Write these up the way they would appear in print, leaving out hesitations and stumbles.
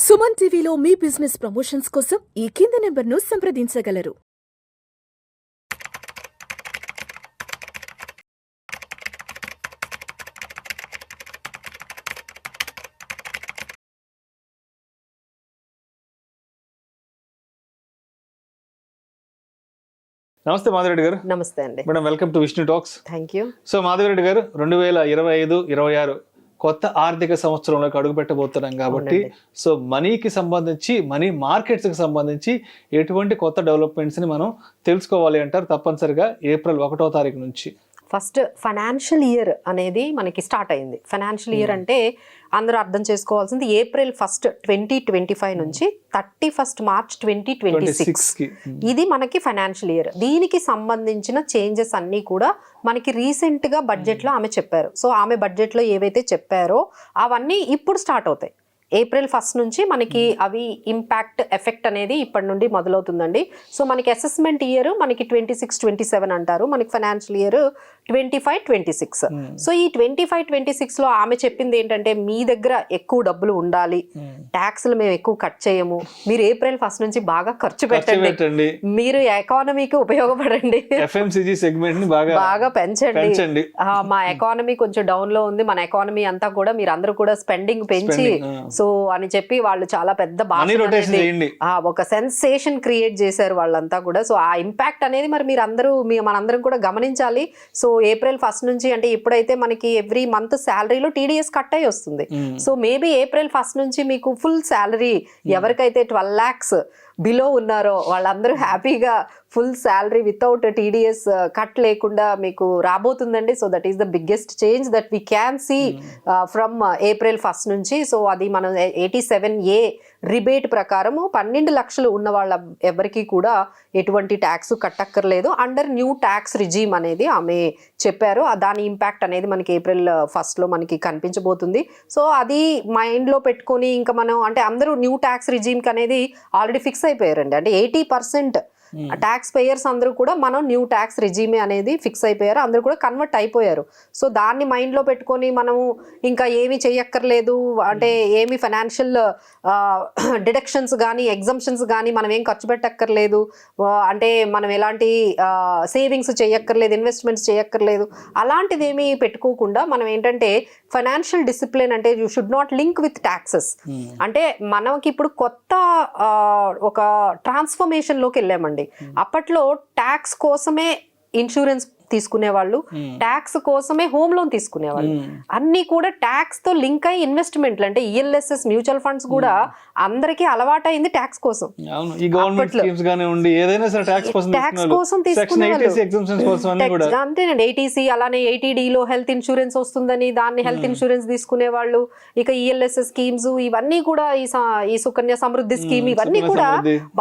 సుమన్ టీవీలో మీ business promotions కోసం ఈ కింది నెంబర్ను సంప్రదించగలరు. నమస్తే మాధవిరెడ్డి గారు. నమస్తే అండి madam, welcome to Vishnu talks. Thank you. So Madhavi Reddy గారు, 2025-26 కొత్త ఆర్థిక సంవత్సరంలోకి అడుగు పెట్టబోతున్నాం కాబట్టి సో మనీకి సంబంధించి మనీ మార్కెట్స్కి సంబంధించి ఎటువంటి కొత్త డెవలప్మెంట్స్ని మనం తెలుసుకోవాలి అంటారు తప్పనిసరిగా ఏప్రిల్ 1వ తారీఖు నుంచి. ఫస్ట్ ఫైనాన్షియల్ ఇయర్ అనేది మనకి స్టార్ట్ అయింది. ఫైనాన్షియల్ ఇయర్ అంటే అందరూ అర్థం చేసుకోవాల్సింది ఏప్రిల్ 1 2025 నుంచి 31 మార్చ్ 2026 ఇది మనకి ఫైనాన్షియల్ ఇయర్. దీనికి సంబంధించిన చేంజెస్ అన్నీ కూడా మనకి రీసెంట్ గా బడ్జెట్ లో ఆమె చెప్పారు. సో ఆమె బడ్జెట్ లో ఏవైతే చెప్పారో అవన్నీ ఇప్పుడు స్టార్ట్ అవుతాయి. ఏప్రిల్ 1 నుంచి మనకి అవి ఇంపాక్ట్ ఎఫెక్ట్ అనేది ఇప్పటి నుండి మొదలవుతుందండి. సో మనకి అసెస్మెంట్ ఇయర్ మనకి 26-27 అంటారు, మనకి ఫైనాన్షియల్ ఇయర్ 25-26. సో ఈ 25-26 లో ఆమె చెప్పింది ఏంటంటే, మీ దగ్గర ఎక్కువ డబ్బులు ఉండాలి, ట్యాక్స్లు మేము ఎక్కువ కట్ చేయము, మీరు ఏప్రిల్ 1 నుంచి బాగా ఖర్చు పెట్టండి, మీరు ఎకానమీకి ఉపయోగపడండి, FMCG సెగ్మెంట్ ని బాగా పెంచండి, మా ఎకానమీ కొంచెం డౌన్ లో ఉంది, మన ఎకానమీ అంతా కూడా మీరు అందరూ కూడా స్పెండింగ్ పెంచి సో అని చెప్పి వాళ్ళు చాలా పెద్ద ఒక సెన్సేషన్ క్రియేట్ చేశారు వాళ్ళంతా కూడా. సో ఆ ఇంపాక్ట్ అనేది మరి మనందరం కూడా గమనించాలి. సో ఏప్రిల్ 1 నుంచి అంటే ఇప్పుడైతే మనకి ఎవ్రీ మంత్ శాలరీలో TDS కట్ అయ్యి వస్తుంది. సో మేబీ ఏప్రిల్ 1 నుంచి మీకు ఫుల్ శాలరీ ఎవరికైతే 12 lakhs బిలో ఉన్నారో వాళ్ళందరూ హ్యాపీగా full salary without TDS cut లేకుండా మీకు రాబోతుందండి. So that is the biggest change that we can see from April 1 నుంచి. సో అది మనం 87A రిబేట్ ప్రకారము 12 లక్షలు ఉన్న వాళ్ళ ఎవరికి కూడా ఎటువంటి ట్యాక్స్ కట్టక్కర్లేదు అండర్ న్యూ ట్యాక్స్ రిజీమ్ అనేది ఆమె చెప్పారు. దాని ఇంపాక్ట్ అనేది మనకి ఏప్రిల్ 1 లో మనకి కనిపించబోతుంది. సో అది మైండ్ లో పెట్టుకొని ఇంకా మనం అంటే అందరూ న్యూ ట్యాక్స్ రిజీమ్కి అనేది ఆల్రెడీ ఫిక్స్ అయిపోయారండి. అంటే 80% ట్యాక్స్ పేయర్స్ అందరూ కూడా మనం న్యూ ట్యాక్స్ రిజీమే అనేది ఫిక్స్ అయిపోయారు, అందరూ కూడా కన్వర్ట్ అయిపోయారు. సో దాన్ని మైండ్లో పెట్టుకొని మనము ఇంకా ఏమి చేయక్కర్లేదు, అంటే ఏమి ఫైనాన్షియల్ డిడక్షన్స్ కానీ ఎగ్జంప్షన్స్ కానీ మనం ఏం ఖర్చు పెట్టక్కర్లేదు, అంటే మనం ఎలాంటి సేవింగ్స్ చేయక్కర్లేదు, ఇన్వెస్ట్మెంట్స్ చేయక్కర్లేదు, అలాంటిది ఏమీ పెట్టుకోకుండా మనం ఏంటంటే ఫైనాన్షియల్ డిసిప్లిన్ అంటే you should not link with taxes. అంటే మనకి ఇప్పుడు కొత్త ఒక ట్రాన్స్ఫర్మేషన్లోకి వెళ్ళామండి. అప్పట్లో ట్యాక్స్ కోసమే ఇన్సూరెన్స్ తీసుకునేవాళ్ళు, ట్యాక్స్ కోసమే హోమ్ లోన్ తీసుకునేవాళ్ళు, అన్ని కూడా ట్యాక్స్ తో లింక్ అయ్యి ఇన్వెస్ట్మెంట్లు అంటే ELSS మ్యూచువల్ ఫండ్స్ కూడా అందరికీ అలవాటైంది ట్యాక్స్ కోసం. అంతేనండి. ATC అలానే ATD లో హెల్త్ ఇన్సూరెన్స్ వస్తుందని దాన్ని హెల్త్ ఇన్సూరెన్స్ తీసుకునే వాళ్ళు, ఇక ELSS స్కీమ్స్ ఇవన్నీ కూడా ఈ సుకన్య సమృద్ధి స్కీమ్ ఇవన్నీ కూడా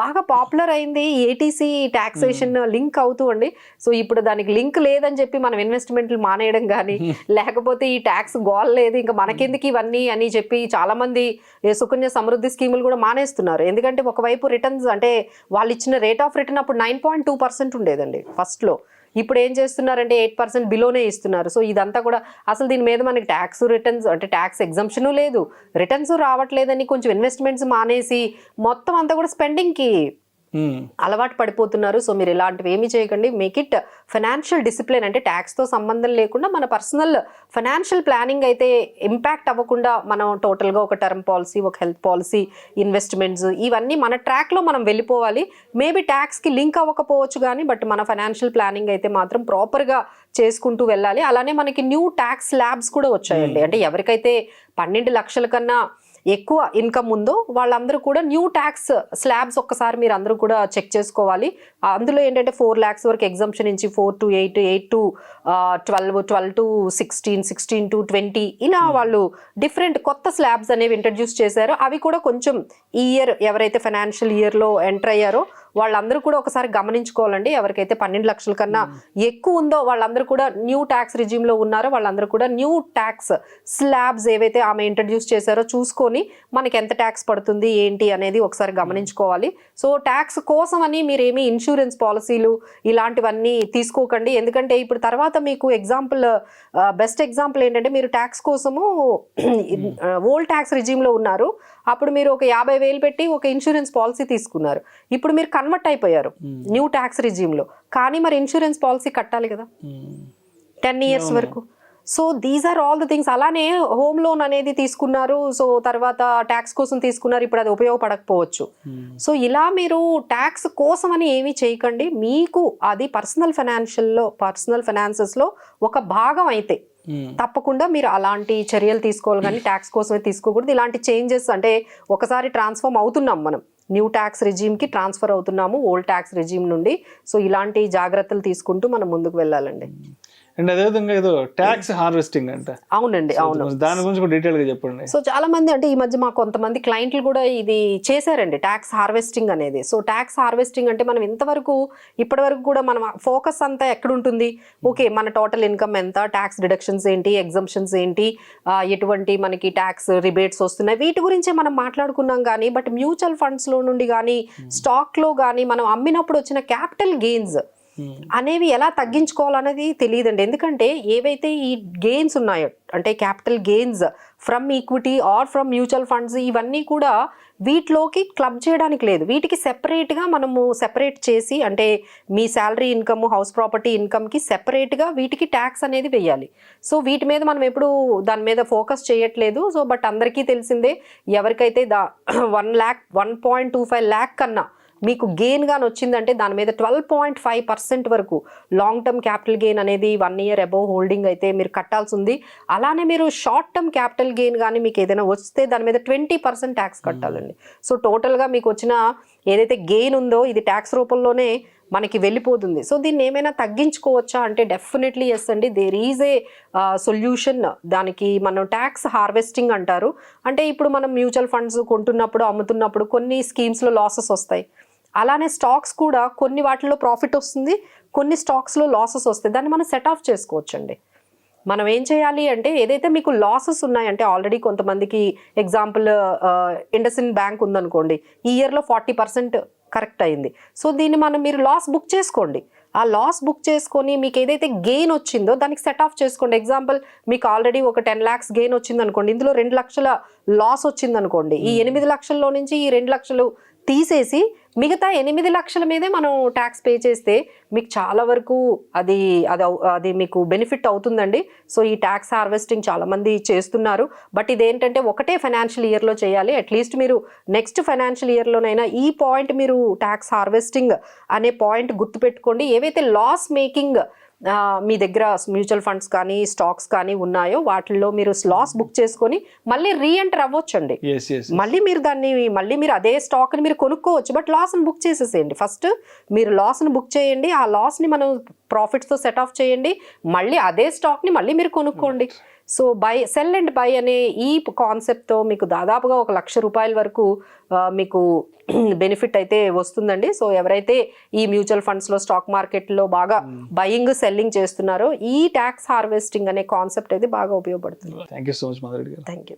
బాగా పాపులర్ అయింది. ATC టాక్సేషన్ లింక్ అవుతూ అండి. సో ఇప్పుడు దానికి లింక్ లేదని చెప్పి మనం ఇన్వెస్ట్మెంట్లు మానేయడం కానీ లేకపోతే ఈ ట్యాక్స్ గోల్ లేదు ఇంకా మనకెందుకు ఇవన్నీ అని చెప్పి చాలా మంది సుకన్య సమృద్ధి స్కీములు కూడా మానేస్తున్నారు. ఎందుకంటే ఒకవైపు రిటర్న్స్ అంటే వాళ్ళు ఇచ్చిన రేట్ ఆఫ్ రిటర్న్ అప్పుడు 9.2% ఉండేదండి ఫస్ట్ లో, ఇప్పుడు ఏం చేస్తున్నారంటే 8% బిలోనే ఇస్తున్నారు. సో ఇదంతా కూడా అసలు దీని మీద మనకి ట్యాక్స్ రిటర్న్స్ అంటే ట్యాక్స్ ఎగ్జంప్షన్ లేదు, రిటర్న్స్ రావట్లేదని కొంచెం ఇన్వెస్ట్మెంట్స్ మానేసి మొత్తం అంతా కూడా స్పెండింగ్కి అలవాటు పడిపోతున్నారు. సో మీరు ఇలాంటివి ఏమి చేయకండి. మేక్ ఇట్ ఫైనాన్షియల్ డిసిప్లిన్ అంటే ట్యాక్స్తో సంబంధం లేకుండా మన పర్సనల్ ఫైనాన్షియల్ ప్లానింగ్ అయితే ఇంపాక్ట్ అవ్వకుండా మనం టోటల్గా ఒక టర్మ్ పాలసీ, ఒక హెల్త్ పాలసీ, ఇన్వెస్ట్మెంట్స్ ఇవన్నీ మన ట్రాక్లో మనం వెళ్ళిపోవాలి. మేబీ ట్యాక్స్కి లింక్ అవ్వకపోవచ్చు కానీ బట్ మన ఫైనాన్షియల్ ప్లానింగ్ అయితే మాత్రం ప్రాపర్గా చేసుకుంటూ వెళ్ళాలి. అలానే మనకి న్యూ ట్యాక్స్ స్లాబ్స్ కూడా వచ్చాయండి. అంటే ఎవరికైతే 12 లక్షల కన్నా ఎక్కువ ఇన్కమ్ ఉందో వాళ్ళందరూ కూడా న్యూ ట్యాక్స్ స్లాబ్స్ ఒక్కసారి మీరు అందరూ కూడా చెక్ చేసుకోవాలి. అందులో ఏంటంటే 4 lakhs వరకు ఎగ్జంప్షన్ ఇచ్చి 4 to 8, 8 to 12, 12 to 16, 16 to 20 ఇలా వాళ్ళు డిఫరెంట్ కొత్త స్లాబ్స్ అనేవి ఇంట్రడ్యూస్ చేశారు. అవి కూడా కొంచెం ఈ ఇయర్ ఎవరైతే ఫైనాన్షియల్ ఇయర్లో ఎంటర్ అయ్యారో వాళ్ళందరూ కూడా ఒకసారి గమనించుకోవాలండి. ఎవరికైతే 12 లక్షల కన్నా ఎక్కువ ఉందో వాళ్ళందరూ కూడా న్యూ ట్యాక్స్ రిజిమ్లో ఉన్నారో వాళ్ళందరూ కూడా న్యూ ట్యాక్స్ స్లాబ్స్ ఏవైతే ఆమె ఇంట్రడ్యూస్ చేశారో చూసుకోవాలి. చూసుకొని మనకి ఎంత ట్యాక్స్ పడుతుంది ఏంటి అనేది ఒకసారి గమనించుకోవాలి. సో ట్యాక్స్ కోసం అని మీరు ఏమి ఇన్సూరెన్స్ పాలసీలు ఇలాంటివన్నీ తీసుకోకండి. ఎందుకంటే ఇప్పుడు తర్వాత మీకు బెస్ట్ ఎగ్జాంపుల్ ఏంటంటే మీరు ట్యాక్స్ కోసము ఓల్డ్ ట్యాక్స్ రిజీమ్లో ఉన్నారు, అప్పుడు మీరు ఒక 50,000 పెట్టి ఒక ఇన్సూరెన్స్ పాలసీ తీసుకున్నారు, ఇప్పుడు మీరు కన్వర్ట్ అయిపోయారు న్యూ ట్యాక్స్ రిజీమ్లో, కానీ మరి ఇన్సూరెన్స్ పాలసీ కట్టాలి కదా 10 years వరకు. So these are all the things. అలానే హోమ్ లోన్ అనేది తీసుకున్నారు, సో తర్వాత ట్యాక్స్ కోసం తీసుకున్నారు, ఇప్పుడు అది ఉపయోగపడకపోవచ్చు. సో ఇలా మీరు ట్యాక్స్ కోసం అని ఏమీ చేయకండి. మీకు అది పర్సనల్ ఫైనాన్సెస్లో ఒక భాగం అయితే తప్పకుండా మీరు అలాంటి చర్యలు తీసుకోవాలి, కానీ ట్యాక్స్ కోసమే తీసుకోకూడదు. ఇలాంటి చేంజెస్ అంటే ఒకసారి ట్రాన్స్ఫార్మ్ అవుతున్నాం, మనం న్యూ ట్యాక్స్ రిజీమ్కి ట్రాన్స్ఫర్ అవుతున్నాము ఓల్డ్ ట్యాక్స్ రిజీమ్ నుండి. సో ఇలాంటి జాగ్రత్తలు తీసుకుంటూ మనం ముందుకు వెళ్ళాలండి. అండ్ అదేవిధంగా ఏదో ట్యాక్స్ హార్వెస్టింగ్ అంటే, అవునండి, అవును, దాని గురించి కూడా డీటెయిల్ గా చెప్పండి. సో చాలా మంది అంటే ఈ మధ్య మా కొంతమంది క్లయింట్లు కూడా ఇది చేశారండి, ట్యాక్స్ హార్వెస్టింగ్ అనేది. సో ట్యాక్స్ హార్వెస్టింగ్ అంటే మనం ఇప్పటి వరకు కూడా మనం ఫోకస్ అంతా ఎక్కడ ఉంటుంది, ఓకే మన టోటల్ ఇన్కమ్ ఎంత, ట్యాక్స్ డిడక్షన్స్ ఏంటి, ఎగ్జంప్షన్స్ ఏంటి, ఎటువంటి మనకి ట్యాక్స్ రిబేట్స్ వస్తున్నాయి, వీటి గురించే మనం మాట్లాడుకున్నాం. కానీ బట్ మ్యూచువల్ ఫండ్స్ లో నుండి కానీ స్టాక్ లో కానీ మనం అమ్మినప్పుడు వచ్చిన క్యాపిటల్ గెయిన్స్ అనేవి ఎలా తగ్గించుకోవాలనేది తెలియదండి. ఎందుకంటే ఏవైతే ఈ గెయిన్స్ ఉన్నాయో అంటే capital gains from equity are from mutual funds, ఇవన్నీ కూడా వీటిలోకి క్లబ్ చేయడానికి లేదు. వీటికి సెపరేట్గా మనము సెపరేట్ చేసి, అంటే మీ శాలరీ ఇన్కమ్, హౌస్ ప్రాపర్టీ ఇన్కమ్కి సెపరేట్గా వీటికి ట్యాక్స్ అనేది వేయాలి. సో వీటి మీద మనం ఎప్పుడు దాని మీద ఫోకస్ చేయట్లేదు. సో బట్ అందరికీ తెలిసిందే, ఎవరికైతే 1.25 lakh కన్నా మీకు గెయిన్ గాని వచ్చిందంటే దాని మీద 12.5% వరకు లాంగ్ టర్మ్ క్యాపిటల్ గెయిన్ అనేది 1 year అబోవ్ హోల్డింగ్ అయితే మీరు కట్టాల్సి ఉంది. అలానే మీరు షార్ట్ టర్మ్ క్యాపిటల్ గెయిన్ కానీ మీకు ఏదైనా వస్తే దాని మీద 20% ట్యాక్స్ కట్టాలండి. సో టోటల్గా మీకు వచ్చిన ఏదైతే గెయిన్ ఉందో ఇది ట్యాక్స్ రూపంలోనే మనకి వెళ్ళిపోతుంది. సో దీన్ని ఏమైనా తగ్గించుకోవచ్చా అంటే డెఫినెట్లీ ఎస్ అండి, దేర్ ఈజ్ ఏ సొల్యూషన్. దానికి మనం ట్యాక్స్ హార్వెస్టింగ్ అంటారు. అంటే ఇప్పుడు మనం మ్యూచువల్ ఫండ్స్ కొంటున్నప్పుడు అమ్ముతున్నప్పుడు కొన్ని స్కీమ్స్లో లాసెస్ వస్తాయి, అలానే స్టాక్స్ కూడా కొన్ని వాటిల్లో ప్రాఫిట్ వస్తుంది, కొన్ని స్టాక్స్లో లాసెస్ వస్తాయి. దాన్ని మనం సెట్ ఆఫ్ చేసుకోవచ్చండి. మనం ఏం చేయాలి అంటే ఏదైతే మీకు లాసెస్ ఉన్నాయంటే ఆల్రెడీ కొంతమందికి ఎగ్జాంపుల్ ఇండస్ఇండ్ బ్యాంక్ ఉందనుకోండి, ఈ ఇయర్లో 40% కరెక్ట్ అయింది. సో దీన్ని మీరు లాస్ బుక్ చేసుకోండి. ఆ లాస్ బుక్ చేసుకొని మీకు ఏదైతే గెయిన్ వచ్చిందో దానికి సెట్ ఆఫ్ చేసుకోండి. ఎగ్జాంపుల్ మీకు ఆల్రెడీ ఒక 10 lakhs గెయిన్ వచ్చింది అనుకోండి, ఇందులో 2 లక్షల లాస్ వచ్చింది అనుకోండి, ఈ 8 లక్షల్లో నుంచి ఈ 2 లక్షలు తీసేసి మిగతా 8 లక్షల మీదే మనం ట్యాక్స్ పే చేస్తే మీకు చాలా వరకు అది మీకు బెనిఫిట్ అవుతుందండి. సో ఈ ట్యాక్స్ హార్వెస్టింగ్ చాలా మంది చేస్తున్నారు. బట్ ఇదేంటంటే ఒకటే ఫైనాన్షియల్ ఇయర్లో చేయాలి. అట్లీస్ట్ మీరు నెక్స్ట్ ఫైనాన్షియల్ ఇయర్లోనైనా ఈ పాయింట్ మీరు ట్యాక్స్ హార్వెస్టింగ్ అనే పాయింట్ గుర్తుపెట్టుకోండి. ఏవైతే లాస్ మేకింగ్ మీ దగ్గర మ్యూచువల్ ఫండ్స్ కానీ స్టాక్స్ కానీ ఉన్నాయో వాటిల్లో మీరు లాస్ బుక్ చేసుకొని మళ్ళీ రీఎంటర్ అవ్వచ్చండి. మళ్ళీ మీరు అదే స్టాక్ని మీరు కొనుక్కోవచ్చు, బట్ లాస్ని బుక్ చేసేసేయండి. ఫస్ట్ మీరు లాస్ని బుక్ చేయండి, ఆ లాస్ని మనం ప్రాఫిట్స్తో సెట్ ఆఫ్ చేయండి, మళ్ళీ అదే స్టాక్ని మళ్ళీ మీరు కొనుక్కోండి. సో సెల్ అండ్ బై అనే ఈ కాన్సెప్ట్తో మీకు దాదాపుగా 1 లక్ష రూపాయల వరకు మీకు బెనిఫిట్ అయితే వస్తుందండి. సో ఎవరైతే ఈ మ్యూచువల్ ఫండ్స్లో స్టాక్ మార్కెట్లో బాగా బయింగ్ సెల్లింగ్ చేస్తున్నారో ఈ ట్యాక్స్ హార్వెస్టింగ్ అనే కాన్సెప్ట్ అయితే బాగా ఉపయోగపడుతుంది. Thank you so much Madhavi గారు. Thank you.